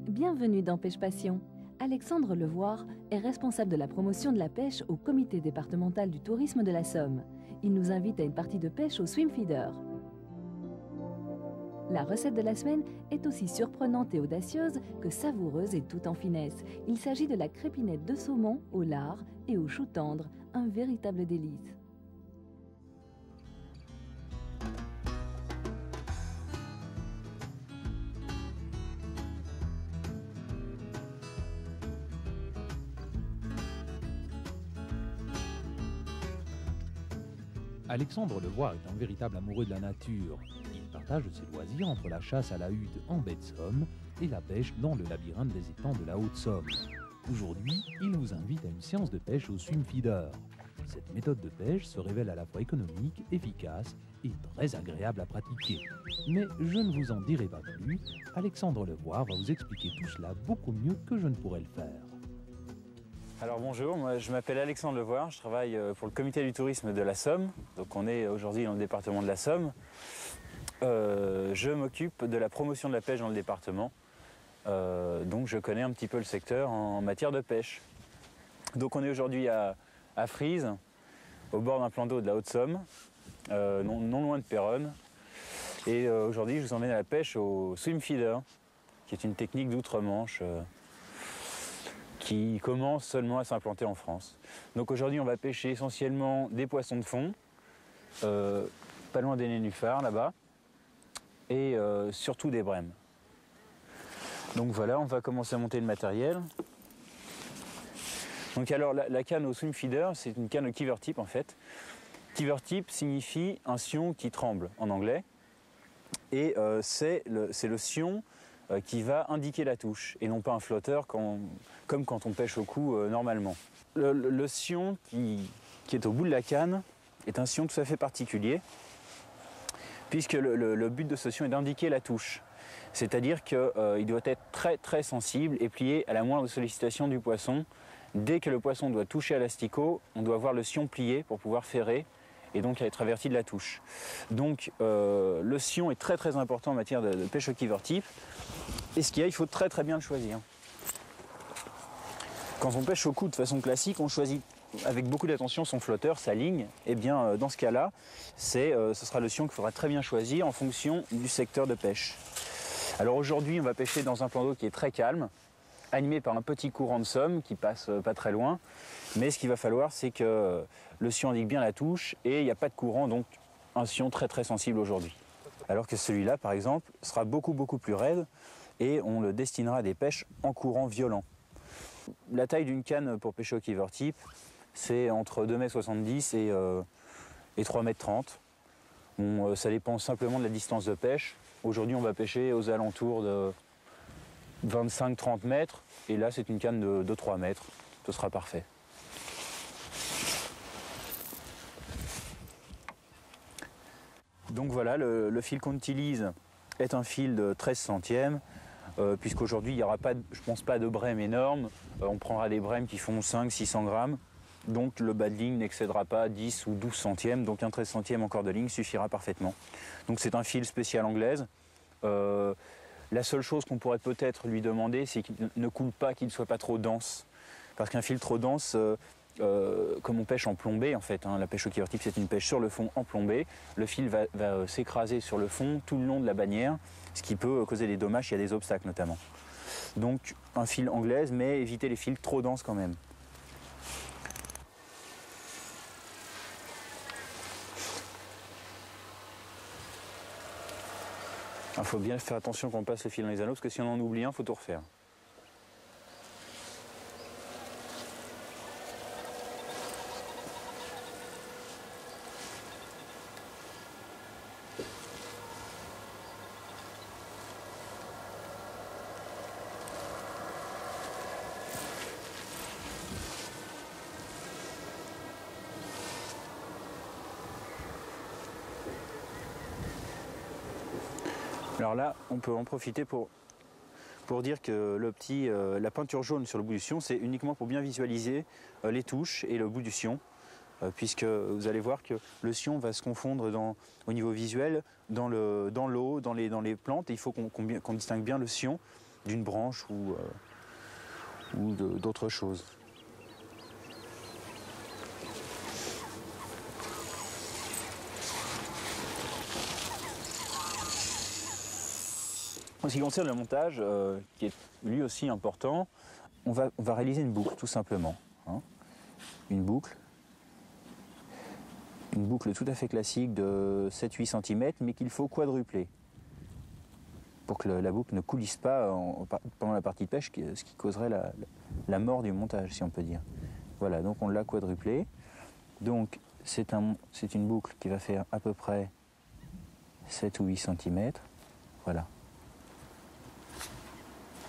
Bienvenue dans Pêche Passion. Alexandre Levoire est responsable de la promotion de la pêche au comité départemental du tourisme de la Somme. Il nous invite à une partie de pêche au swim feeder. La recette de la semaine est aussi surprenante et audacieuse que savoureuse et tout en finesse. Il s'agit de la crépinette de saumon au lard et au chou tendre, un véritable délice. Alexandre Levoire est un véritable amoureux de la nature. Il partage ses loisirs entre la chasse à la hutte en baie de Somme et la pêche dans le labyrinthe des étangs de la Haute-Somme. Aujourd'hui, il vous invite à une séance de pêche au swim feeder. Cette méthode de pêche se révèle à la fois économique, efficace et très agréable à pratiquer. Mais je ne vous en dirai pas plus, Alexandre Levoire va vous expliquer tout cela beaucoup mieux que je ne pourrais le faire. Alors bonjour, moi je m'appelle Alexandre Levoire, je travaille pour le comité du tourisme de la Somme. Donc on est aujourd'hui dans le département de la Somme. Je m'occupe de la promotion de la pêche dans le département. Donc je connais un petit peu le secteur en matière de pêche. Donc on est aujourd'hui à Frise, au bord d'un plan d'eau de la Haute-Somme, non loin de Péronne. Et aujourd'hui je vous emmène à la pêche au swim feeder, qui est une technique d'outre-Manche. Qui commence seulement à s'implanter en France. Donc aujourd'hui on va pêcher essentiellement des poissons de fond, pas loin des nénuphars là-bas, et surtout des brèmes. Donc voilà, on va commencer à monter le matériel. Donc alors la canne au swim feeder, c'est une canne au kiver tip en fait. Kiver tip signifie un sion qui tremble en anglais, et c'est le sion qui va indiquer la touche et non pas un flotteur comme quand on pêche au cou normalement. Le sion qui est au bout de la canne est un sion tout à fait particulier puisque le but de ce sion est d'indiquer la touche. C'est-à-dire qu'il doit être très très sensible et plié à la moindre sollicitation du poisson. Dès que le poisson doit toucher à l'asticot, on doit voir le sion plié pour pouvoir ferrer et donc être averti de la touche. Donc le sion est très très important en matière de pêche au kiver tip. Et ce qu'il y a, il faut très très bien le choisir. Quand on pêche au cou de façon classique, on choisit avec beaucoup d'attention son flotteur, sa ligne. Et bien dans ce cas-là, ce sera le sion qu'il faudra très bien choisir en fonction du secteur de pêche. Alors aujourd'hui, on va pêcher dans un plan d'eau qui est très calme, animé par un petit courant de Somme qui passe pas très loin. Mais ce qu'il va falloir, c'est que le sion indique bien la touche et il n'y a pas de courant, donc un sion très très sensible aujourd'hui. Alors que celui-là, par exemple, sera beaucoup plus raide et on le destinera à des pêches en courant violent. La taille d'une canne pour pêcher au kiver tip, c'est entre 2,70 m et 3,30 m. Bon, ça dépend simplement de la distance de pêche. Aujourd'hui, on va pêcher aux alentours de 25-30 mètres et là, c'est une canne de 3 mètres. Ce sera parfait. Donc voilà, le fil qu'on utilise est un fil de 13 centièmes, puisqu'aujourd'hui il n'y aura pas, je pense pas, de brème énorme. On prendra des brèmes qui font 500-600 grammes, donc le bas de ligne n'excédera pas 10 ou 12 centièmes, donc un 13 centièmes en corps de ligne suffira parfaitement. Donc c'est un fil spécial anglaise. La seule chose qu'on pourrait peut-être lui demander, c'est qu'il ne coule pas, qu'il ne soit pas trop dense. Parce qu'un fil trop dense, comme on pêche en plombée en fait, la pêche au kiver tip c'est une pêche sur le fond en plombée, le fil va s'écraser sur le fond tout le long de la bannière, ce qui peut causer des dommages, il y a des obstacles notamment. Donc un fil anglaise, mais éviter les fils trop denses quand même. Il faut bien faire attention quand on passe le fil dans les anneaux, parce que si on en oublie un, il faut tout refaire. Alors là, on peut en profiter pour dire que la peinture jaune sur le bout du sion, c'est uniquement pour bien visualiser les touches et le bout du sion, puisque vous allez voir que le sion va se confondre au niveau visuel dans l'eau, dans les plantes, et il faut qu'on distingue bien le sion d'une branche ou d'autre chose. En ce qui concerne le montage, qui est lui aussi important, on va réaliser une boucle tout simplement. Hein. Une boucle tout à fait classique de 7-8 cm, mais qu'il faut quadrupler pour que la boucle ne coulisse pas pendant la partie de pêche, ce qui causerait la mort du montage, si on peut dire. Voilà, donc on l'a quadruplé. Donc c'est une boucle qui va faire à peu près 7 ou 8 cm. Voilà.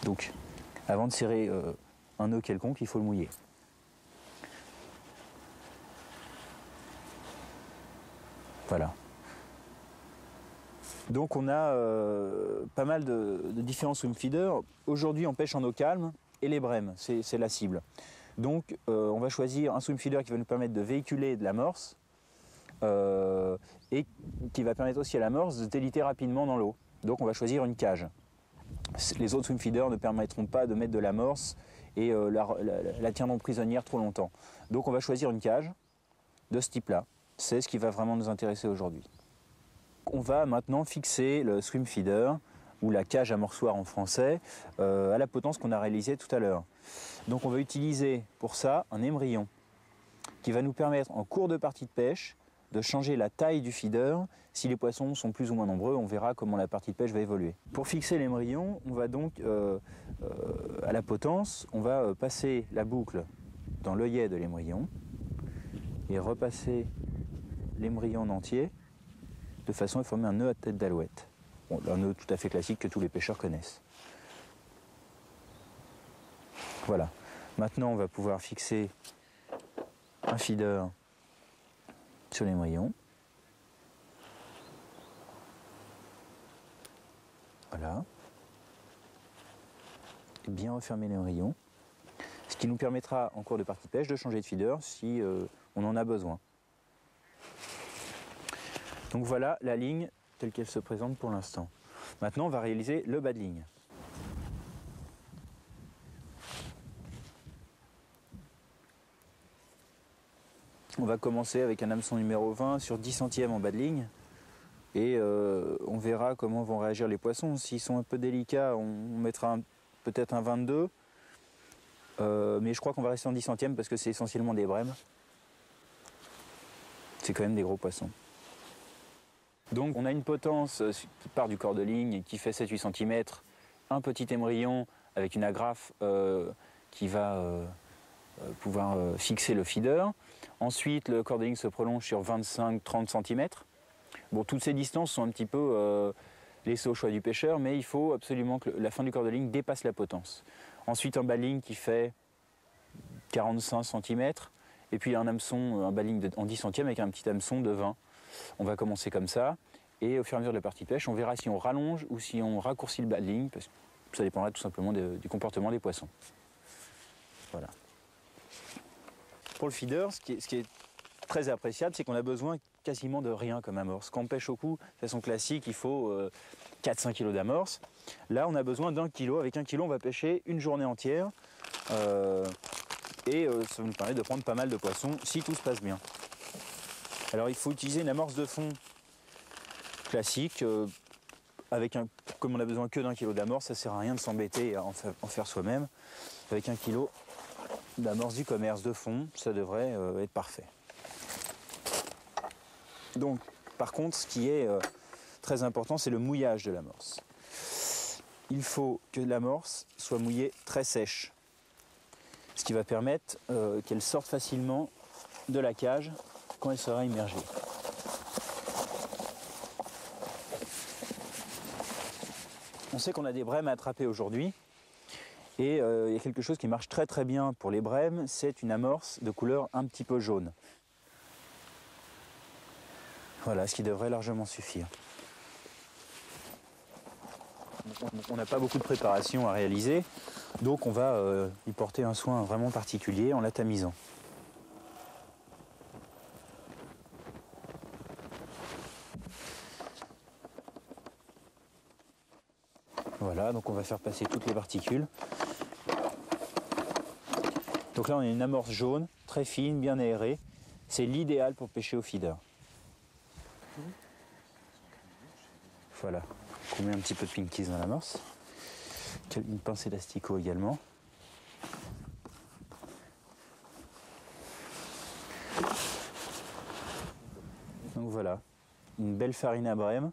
Donc, avant de serrer un nœud quelconque, il faut le mouiller. Voilà. Donc on a pas mal de différents swim feeders. Aujourd'hui, on pêche en eau calme et les brèmes, c'est la cible. Donc on va choisir un swim feeder qui va nous permettre de véhiculer de l'amorce et qui va permettre aussi à l'amorce de déliter rapidement dans l'eau. Donc on va choisir une cage. Les autres swim feeders ne permettront pas de mettre de l'amorce et la tiendront prisonnière trop longtemps. Donc on va choisir une cage de ce type-là. C'est ce qui va vraiment nous intéresser aujourd'hui. On va maintenant fixer le swim feeder, ou la cage amorçoire en français, à la potence qu'on a réalisée tout à l'heure. Donc on va utiliser pour ça un émerillon qui va nous permettre en cours de partie de pêche de changer la taille du feeder. Si les poissons sont plus ou moins nombreux, on verra comment la partie de pêche va évoluer. Pour fixer l'émerillon, on va donc, à la potence, on va passer la boucle dans l'œillet de l'émerillon et repasser l'émerillon en entier de façon à former un nœud à tête d'alouette. Bon, un nœud tout à fait classique que tous les pêcheurs connaissent. Voilà. Maintenant, on va pouvoir fixer un feeder sur l'émerillon. Voilà. Et bien refermer l'émerillon. Ce qui nous permettra, en cours de partie de pêche, de changer de feeder si on en a besoin. Donc voilà la ligne telle qu'elle se présente pour l'instant. Maintenant, on va réaliser le bas de ligne. On va commencer avec un hameçon numéro 20 sur 10 centièmes en bas de ligne. Et on verra comment vont réagir les poissons. S'ils sont un peu délicats, on mettra peut-être un 22. Mais je crois qu'on va rester en 10 centièmes parce que c'est essentiellement des brèmes. C'est quand même des gros poissons. Donc on a une potence qui part du corps de ligne et qui fait 7-8 cm, un petit émerillon avec une agrafe qui va pouvoir fixer le feeder. Ensuite le corps de ligne se prolonge sur 25-30 cm. Bon, toutes ces distances sont un petit peu laissées au choix du pêcheur, mais il faut absolument que la fin du corps de ligne dépasse la potence. Ensuite un bas de ligne qui fait 45 cm et puis un hameçon, un bas de ligne en 10 centièmes avec un petit hameçon de 20. On va commencer comme ça, et au fur et à mesure de la partie de pêche, on verra si on rallonge ou si on raccourcit le bas de ligne, parce que ça dépendra tout simplement du comportement des poissons. Voilà. Pour le feeder, ce qui est très appréciable, c'est qu'on a besoin quasiment de rien comme amorce. Quand on pêche au cou, de façon classique, il faut 4-5 kg d'amorce. Là, on a besoin d'1 kg. Avec 1 kg, on va pêcher une journée entière, et ça nous permet de prendre pas mal de poissons, si tout se passe bien. Alors il faut utiliser une amorce de fond classique, comme on a besoin que d'1 kg d'amorce, ça sert à rien de s'embêter à en faire soi-même. Avec 1 kg d'amorce du commerce de fond, ça devrait être parfait. Donc par contre, ce qui est très important, c'est le mouillage de l'amorce. Il faut que l'amorce soit mouillée très sèche, ce qui va permettre qu'elle sorte facilement de la cage quand elle sera immergée. On sait qu'on a des brèmes à attraper aujourd'hui et il y a quelque chose qui marche très très bien pour les brèmes, c'est une amorce de couleur un petit peu jaune. Voilà, ce qui devrait largement suffire. on n'a pas beaucoup de préparation à réaliser, donc on va y porter un soin vraiment particulier en la tamisant. Voilà, donc on va faire passer toutes les particules. Donc là on a une amorce jaune, très fine, bien aérée. C'est l'idéal pour pêcher au feeder. Voilà, on met un petit peu de pinkies dans l'amorce. Une pincée d'asticot également. Donc voilà, une belle farine à brème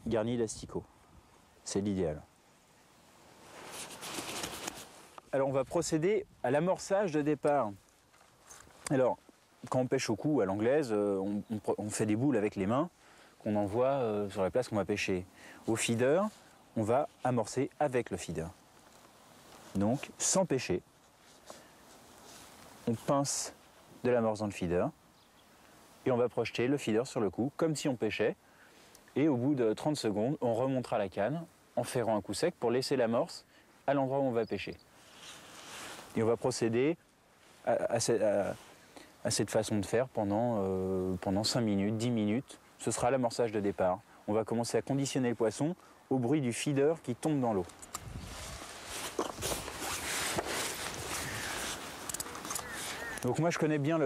garnie d'asticots. C'est l'idéal. Alors on va procéder à l'amorçage de départ. Alors, quand on pêche au cou à l'anglaise, on fait des boules avec les mains qu'on envoie sur la place qu'on va pêcher. Au feeder, on va amorcer avec le feeder. Donc, sans pêcher, on pince de l'amorce dans le feeder et on va projeter le feeder sur le cou comme si on pêchait. Et au bout de 30 secondes, on remontera la canne en ferrant un coup sec pour laisser l'amorce à l'endroit où on va pêcher. Et on va procéder à cette façon de faire pendant 5 minutes, 10 minutes. Ce sera l'amorçage de départ. On va commencer à conditionner le poisson au bruit du feeder qui tombe dans l'eau. Donc moi je connais bien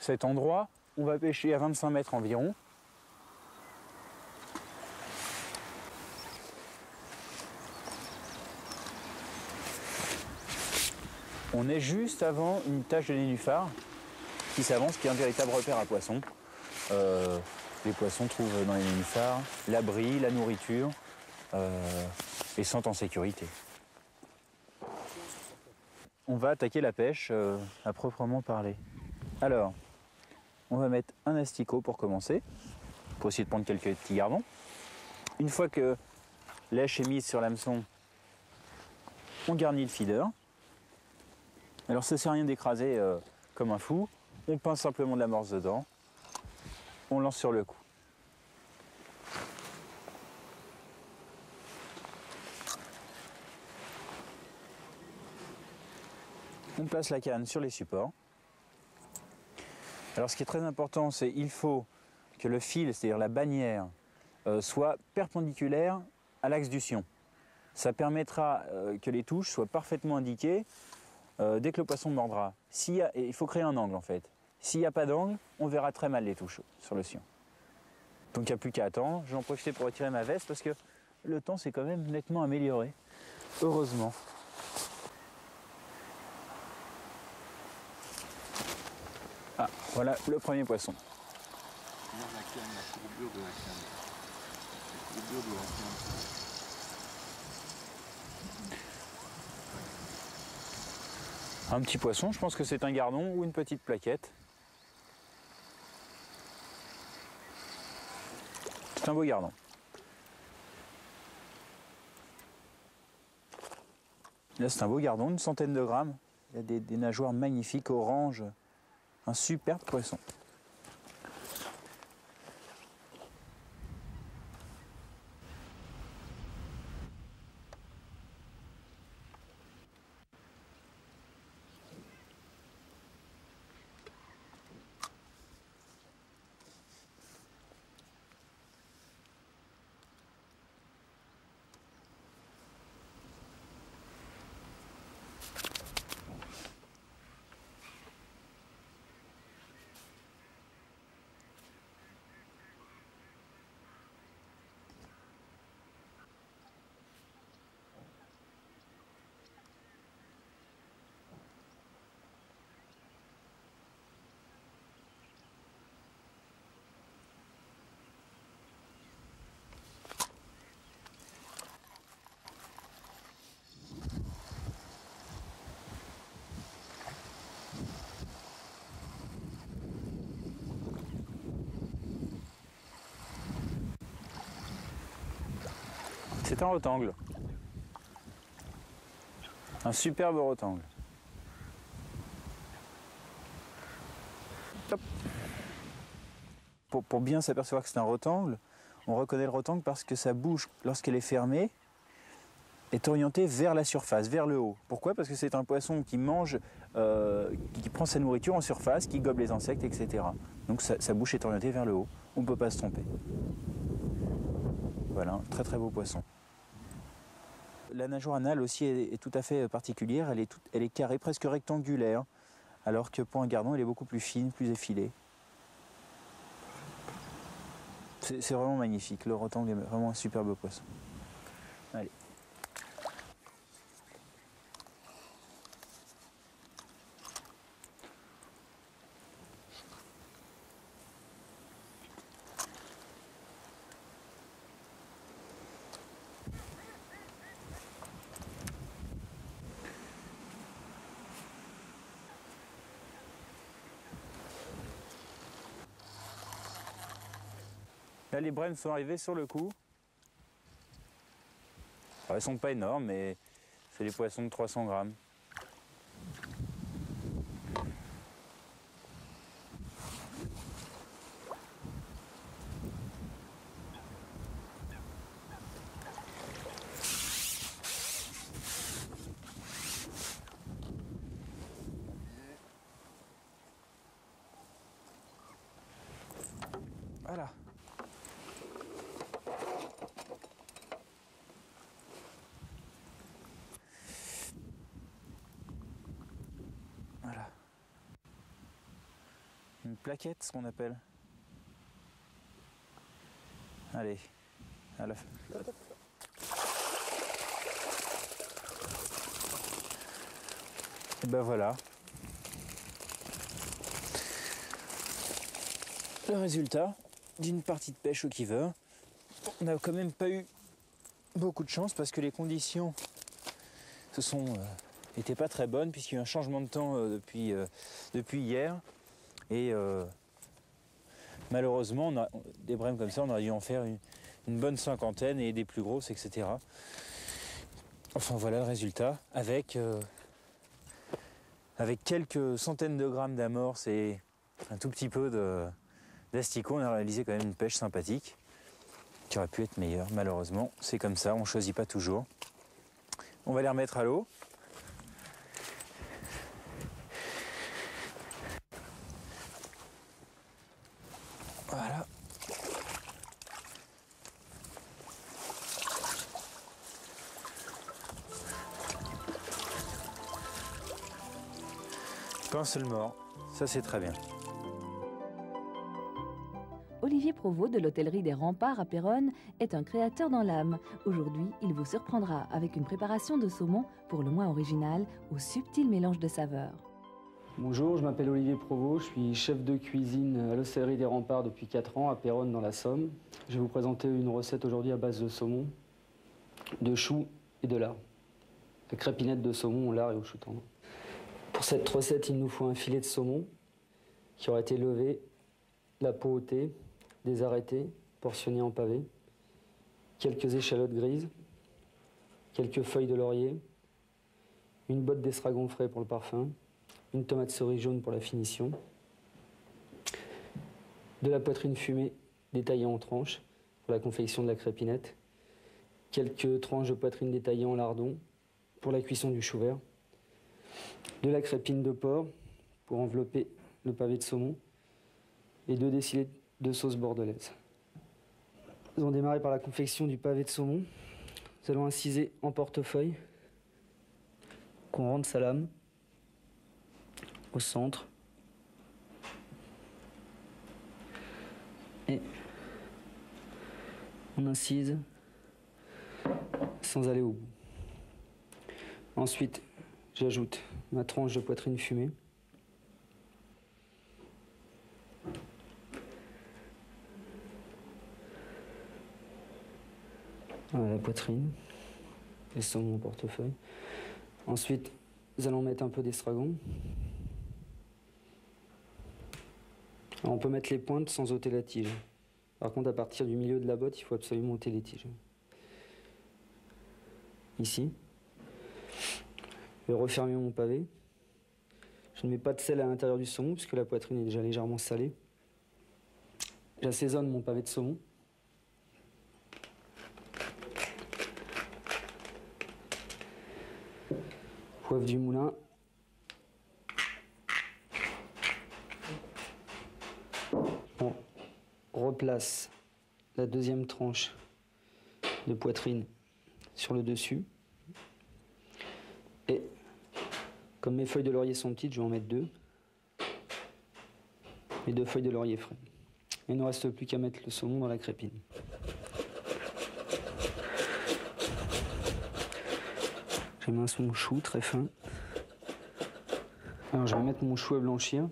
cet endroit. On va pêcher à 25 mètres environ. On est juste avant une tache de nénuphar qui s'avance, qui est un véritable repère à poissons. Les poissons trouvent dans les nénuphars l'abri, la nourriture et sont en sécurité. On va attaquer la pêche à proprement parler. Alors, on va mettre un asticot pour commencer, pour essayer de prendre quelques petits gardons. Une fois que l'èche est mise sur l'hameçon, on garnit le feeder. Alors ça ne sert à rien d'écraser comme un fou, on pince simplement de l'amorce dedans, on lance sur le cou. On place la canne sur les supports. Alors ce qui est très important, c'est qu'il faut que le fil, c'est-à-dire la bannière, soit perpendiculaire à l'axe du sion. Ça permettra que les touches soient parfaitement indiquées dès que le poisson mordra. Il faut créer un angle en fait. S'il n'y a pas d'angle, on verra très mal les touches sur le sion. Donc il n'y a plus qu'à attendre. Je vais en profiter pour retirer ma veste parce que le temps s'est quand même nettement amélioré. Heureusement. Ah, voilà le premier poisson. Regarde la canne, la courbure de la canne. La courbure de la canne. Un petit poisson, je pense que c'est un gardon ou une petite plaquette. C'est un beau gardon. Là c'est un beau gardon, une centaine de grammes. Il y a des nageoires magnifiques, orange. Un superbe poisson. C'est un rotangle. Un superbe rotangle. Hop. Pour bien s'apercevoir que c'est un rotangle, on reconnaît le rotangle parce que ça bouge lorsqu'elle est fermée est orienté vers la surface, vers le haut. Pourquoi? Parce que c'est un poisson qui mange, qui prend sa nourriture en surface, qui gobe les insectes, etc. Donc sa bouche est orientée vers le haut. On ne peut pas se tromper. Voilà, un très très beau poisson. La nageoire anale aussi est tout à fait particulière. Elle est carrée, presque rectangulaire, alors que pour un gardon, elle est beaucoup plus fine, plus effilée. C'est vraiment magnifique. Le rotangle est vraiment un superbe poisson. Allez. Là, les brèmes sont arrivées sur le coup. Alors, elles ne sont pas énormes, mais c'est des poissons de 300 grammes. Voilà. Voilà. Une plaquette, ce qu'on appelle. Allez, à la fin. Et ben voilà. Le résultat d'une partie de pêche au kiver. On n'a quand même pas eu beaucoup de chance parce que les conditions n'étaient pas très bonnes puisqu'il y a eu un changement de temps depuis hier. Et malheureusement, des brèmes comme ça, on aurait dû en faire une bonne cinquantaine et des plus grosses, etc. Enfin voilà le résultat, avec quelques centaines de grammes d'amorce et un tout petit peu d'asticot, on a réalisé quand même une pêche sympathique qui aurait pu être meilleure. Malheureusement, c'est comme ça, on ne choisit pas toujours. On va les remettre à l'eau. Voilà. Pas un seul mort, ça c'est très bien. Olivier Provost de l'hôtellerie des Remparts à Péronne est un créateur dans l'âme. Aujourd'hui, il vous surprendra avec une préparation de saumon pour le moins originale, au subtil mélange de saveurs. Bonjour, je m'appelle Olivier Provost, je suis chef de cuisine à l'hôtellerie des Remparts depuis 4 ans à Péronne dans la Somme. Je vais vous présenter une recette aujourd'hui à base de saumon, de choux et de lard. La crépinette de saumon au lard et au chou tendre. Pour cette recette, il nous faut un filet de saumon qui aura été levé, la peau ôtée, des arrêtés, portionnés en pavés, quelques échalotes grises, quelques feuilles de laurier, une botte d'estragon frais pour le parfum, une tomate cerise jaune pour la finition, de la poitrine fumée détaillée en tranches pour la confection de la crépinette, quelques tranches de poitrine détaillées en lardons pour la cuisson du chou vert, de la crépine de porc pour envelopper le pavé de saumon et 2 décilitres de sauce bordelaise. Nous allons démarrer par la confection du pavé de saumon. Nous allons inciser en portefeuille qu'on rentre sa lame au centre et on incise sans aller au bout. Ensuite, j'ajoute ma tranche de poitrine fumée. Voilà la poitrine, les saumons au portefeuille. Ensuite, nous allons mettre un peu d'estragon. On peut mettre les pointes sans ôter la tige. Par contre, à partir du milieu de la botte, il faut absolument ôter les tiges. Ici. Je vais refermer mon pavé. Je ne mets pas de sel à l'intérieur du saumon puisque la poitrine est déjà légèrement salée. J'assaisonne mon pavé de saumon. Poivre du moulin. On replace la deuxième tranche de poitrine sur le dessus. Et comme mes feuilles de laurier sont petites, je vais en mettre 2. Et 2 feuilles de laurier frais. Il ne reste plus qu'à mettre le saumon dans la crépine. J'émince mon chou très fin. Alors je vais mettre mon chou à blanchir.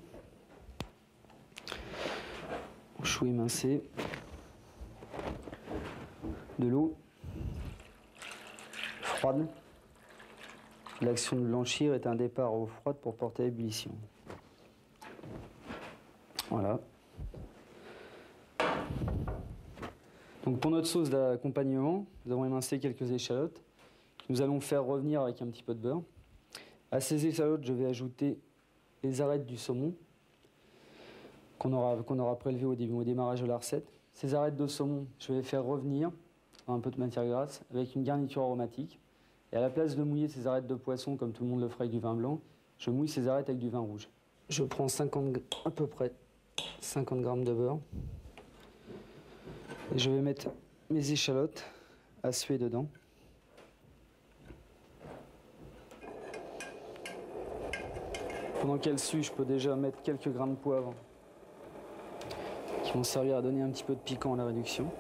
Mon chou émincé. De l'eau froide. L'action de blanchir est un départ à eau froide pour porter à ébullition. Voilà. Donc pour notre sauce d'accompagnement, nous avons émincé quelques échalotes. Nous allons faire revenir avec un petit peu de beurre. À ces échalotes, je vais ajouter les arêtes du saumon qu'on aura prélevées au démarrage de la recette. Ces arêtes de saumon, je vais les faire revenir dans un peu de matière grasse avec une garniture aromatique. Et à la place de mouiller ces arêtes de poisson comme tout le monde le ferait avec du vin blanc, je mouille ces arêtes avec du vin rouge. Je prends à peu près 50 g de beurre. Et je vais mettre mes échalotes à suer dedans. Pendant qu'elle sue, je peux déjà mettre quelques grains de poivre qui vont servir à donner un petit peu de piquant à la réduction.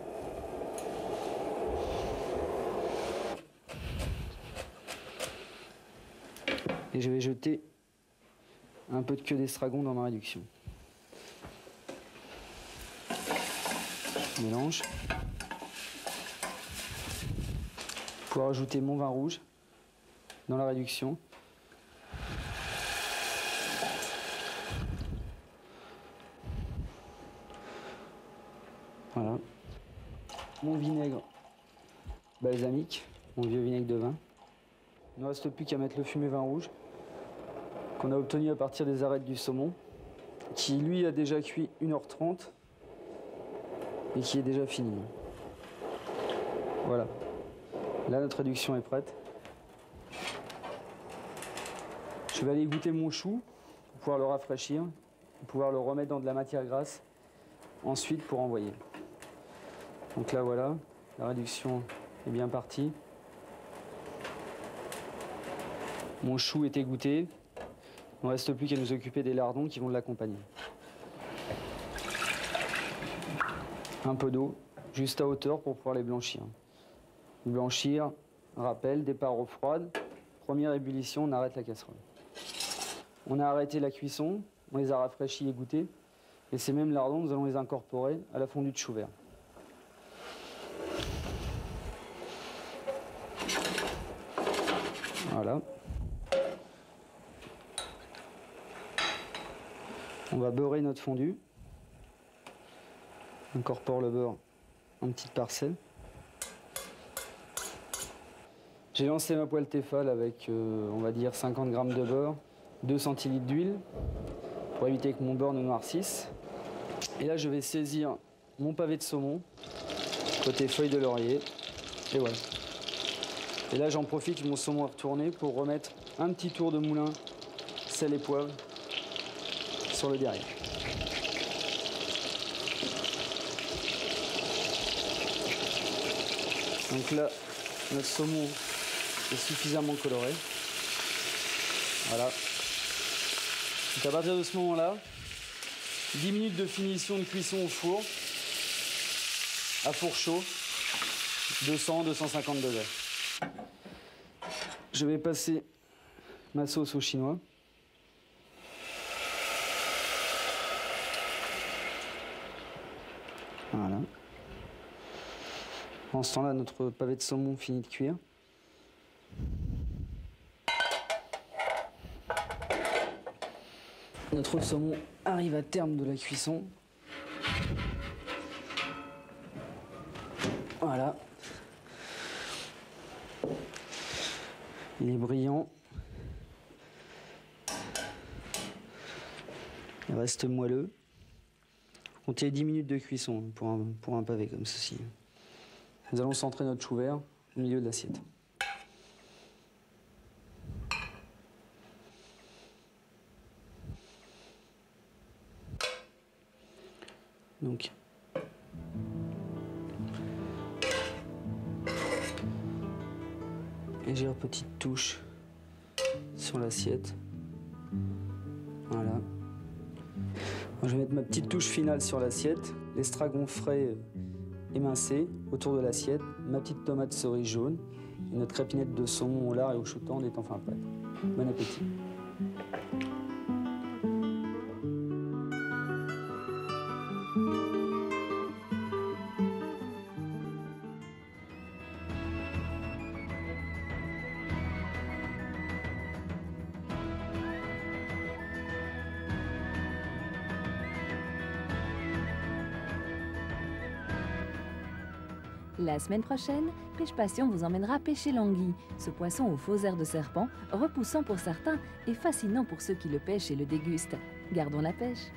Et je vais jeter un peu de queue d'estragon dans ma réduction. Je mélange. Pour ajouter mon vin rouge dans la réduction. Voilà. Mon vinaigre balsamique, mon vieux vinaigre de vin. Il ne reste plus qu'à mettre le fumé vin rouge qu'on a obtenu à partir des arêtes du saumon, qui lui a déjà cuit 1h30 et qui est déjà fini. Voilà. Là, notre réduction est prête. Je vais aller goûter mon chou pour pouvoir le rafraîchir, pour pouvoir le remettre dans de la matière grasse ensuite pour envoyer. Donc là, voilà, la réduction est bien partie. Mon chou est égoutté. Il ne reste plus qu'à nous occuper des lardons qui vont l'accompagner. Un peu d'eau, juste à hauteur pour pouvoir les blanchir. Blanchir, rappel, départ eau froide. Première ébullition, on arrête la casserole. On a arrêté la cuisson, on les a rafraîchis et goûtés. Et ces mêmes lardons, nous allons les incorporer à la fondue de chou vert. Voilà. On va beurrer notre fondue. On incorpore le beurre en petites parcelles. J'ai lancé ma poêle Tefal avec, on va dire, 50 g de beurre, 2 centilitres d'huile, pour éviter que mon beurre ne noircisse. Et là, je vais saisir mon pavé de saumon, côté feuille de laurier, et voilà. Et là, j'en profite, mon saumon à retourner pour remettre un petit tour de moulin, sel et poivre, sur le derrière. Donc là, notre saumon est suffisamment coloré. Voilà. Donc à partir de ce moment-là, 10 minutes de finition de cuisson au four, à four chaud, 200-250 degrés. Je vais passer ma sauce au chinois. Voilà. En ce temps-là, notre pavé de saumon finit de cuire. Notre saumon arrive à terme de la cuisson. Voilà. Il est brillant. Il reste moelleux. Comptez 10 minutes de cuisson pour un pavé comme ceci. Nous allons centrer notre chou vert au milieu de l'assiette. Donc, légère petite touche sur l'assiette. Voilà. Je vais mettre ma petite touche finale sur l'assiette, l'estragon frais émincé autour de l'assiette, ma petite tomate cerise jaune et notre crépinette de saumon au lard et au chou tendre est enfin prête. Bon appétit. La semaine prochaine, Pêche Passion vous emmènera pêcher l'anguille, ce poisson aux faux airs de serpent, repoussant pour certains et fascinant pour ceux qui le pêchent et le dégustent. Gardons la pêche.